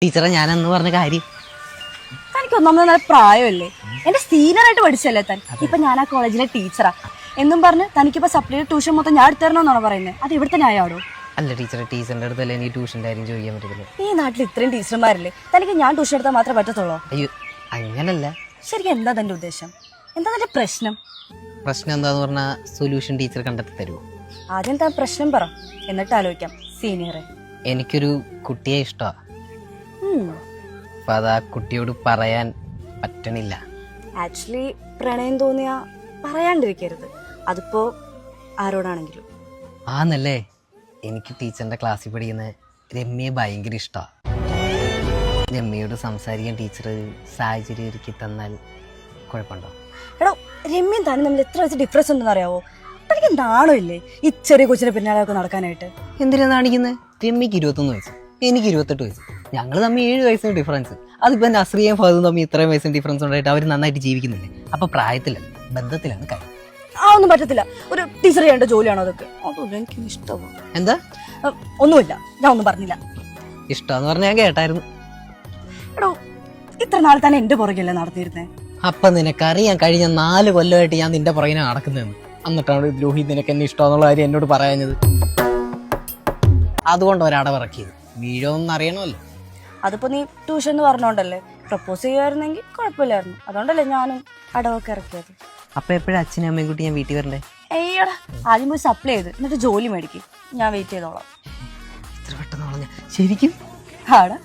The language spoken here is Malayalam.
ടീച്ചറെ ഞാനെന്ന് പറഞ്ഞ കാര്യം തനിക്ക് ഒന്നാമത് നല്ല പ്രായമല്ലേ, എന്റെ സീനിയറായിട്ട് പഠിച്ചല്ലേ താൻ. ഇപ്പൊ ഞാൻ ആ കോളേജിലെ ടീച്ചറാ എന്നും പറഞ്ഞ് തനിക്കിപ്പോ സപ്ലൈ ട്യൂഷൻ മൊത്തം ഞാൻ എടുത്തരണമെന്നാണോ പറയുന്നത്? അത് ഇവിടുത്തെ ന്യായാടോ? അല്ല ടീച്ചറെ, ടീച്ചറിന്റെ അടുത്തല്ലേ എനിക്ക് ട്യൂഷൻ്റെ കാര്യം ചോദിക്കാൻ പറ്റത്തില്ല. ഈ നാട്ടിൽ ഇത്രയും ടീച്ചർമാരില്ലേ, തനിക്ക് ഞാൻ ട്യൂഷൻ എടുത്താൽ മാത്രമേ പറ്റത്തുള്ളൂ? അയ്യോ അങ്ങനല്ല. ശരിക്കും എന്താ തന്റെ ഉദ്ദേശം? എന്താ തന്റെ പ്രശ്നം? പ്രശ്നം എന്താന്ന് പറഞ്ഞാൽ സൊല്യൂഷൻ ടീച്ചർ കണ്ടെത്തി തരുമോ? ആദ്യം താൻ പ്രശ്നം പറ, എന്നിട്ട് ആലോചിക്കാം. സീനിയറെ, എനിക്കൊരു കുട്ടിയെ ഇഷ്ടമാണ്. അപ്പം അത് ആ കുട്ടിയോട് പറയാൻ പറ്റണില്ല. ആക്ച്വലി പ്രണയം തോന്നിയാ പറയാണ്ടിരിക്കരുത്, അതിപ്പോ ആരോടാണെങ്കിലും. ആന്നല്ലേ, എനിക്ക് ടീച്ചറിന്റെ ക്ലാസ്സിൽ പഠിക്കുന്ന രമ്യയെ ഭയങ്കര ഇഷ്ടമാണ്. രമ്യയോട് സംസാരിക്കാൻ ടീച്ചർ സാഹചര്യം ഒരുക്കി തന്നാൽ കുഴപ്പമുണ്ടോ? എടോ, രമ്യം താനും തമ്മിൽ എത്ര വെച്ച് ഡിഫറൻസ് ഉണ്ടെന്ന് അറിയാവോ? തനിക്ക് എന്താണോ ഇല്ലേ ഈ ചെറിയ കൊച്ചിനെ പിന്നാലെ നടക്കാനായിട്ട്? എന്തിനാ കാണിക്കുന്നത്? രമ്യക്ക് 21 വയസ്സ്, എനിക്ക് 28 വയസ്സ്. ഞങ്ങൾ തമ്മിൽ 7 വയസ്സിന് ഡിഫറൻസ്. അതിപ്പോൾ നസ്രിയയും ഫഹദും തമ്മിൽ ഇത്രയും വയസ്സിന് ഡിഫറൻസ് ഉണ്ടായിട്ട് അവർ നന്നായിട്ട് ജീവിക്കുന്നില്ലേ? അപ്പോൾ പ്രായത്തിലല്ല, ബന്ധത്തിലാണ് കാര്യം. ആ ഒന്നും പറ്റത്തില്ല. ഒരു ടീച്ചർ ചെയ്യേണ്ട ജോലിയാണോ അതൊക്കെ? അതൊന്നും എനിക്ക് ഇഷ്ടമാണ്. എന്താ? ഒന്നുമില്ല, ഞാൻ ഒന്നും പറഞ്ഞില്ല. ഇഷ്ടമെന്ന് പറഞ്ഞാൽ ഞാൻ കേട്ടായിരുന്നു. എടോ, ഇത്ര നാൾ തന്നെ എന്റെ പുറകെയല്ലേ നടത്തിയിരുന്നേ? അപ്പം നിനക്കറിയാൻ കഴിഞ്ഞ 4 കൊല്ലമായിട്ട് ഞാൻ നിന്റെ പുറകിനെ നടക്കുന്നതെന്ന്. എന്നിട്ടാണ് രോഹിത് നിനക്ക് എന്നെ ഇഷ്ടമെന്നുള്ള കാര്യം എന്നോട് പറയാഞ്ഞത്. അതുകൊണ്ട് ഒരാടെ ഇറക്കിയത് വീഴോന്ന് അറിയണമല്ലോ. അതിപ്പോ നീ ട്യൂഷൻ എന്ന് പറഞ്ഞോണ്ടല്ലേ. പ്രപ്പോസ് ചെയ്യുമായിരുന്നെങ്കിൽ കുഴപ്പമില്ലായിരുന്നു, അതുകൊണ്ടല്ലേ ഞാനും അടവൊക്കെ ഇറക്കിയത്. അപ്പൊ എപ്പോഴും അച്ഛനും അമ്മയും കൂട്ടി ഞാൻ വീട്ടിൽ വരണ്ടേ? ഏയ്യടാ, ആദ്യം പോയി സപ്ലൈ ചെയ്ത് എന്നിട്ട് ജോലി മേടിക്കും, ഞാൻ വെയിറ്റ് ചെയ്തോളാം. ഇത്ര പെട്ടെന്ന് പറഞ്ഞ ശരിക്കും? ആടാ.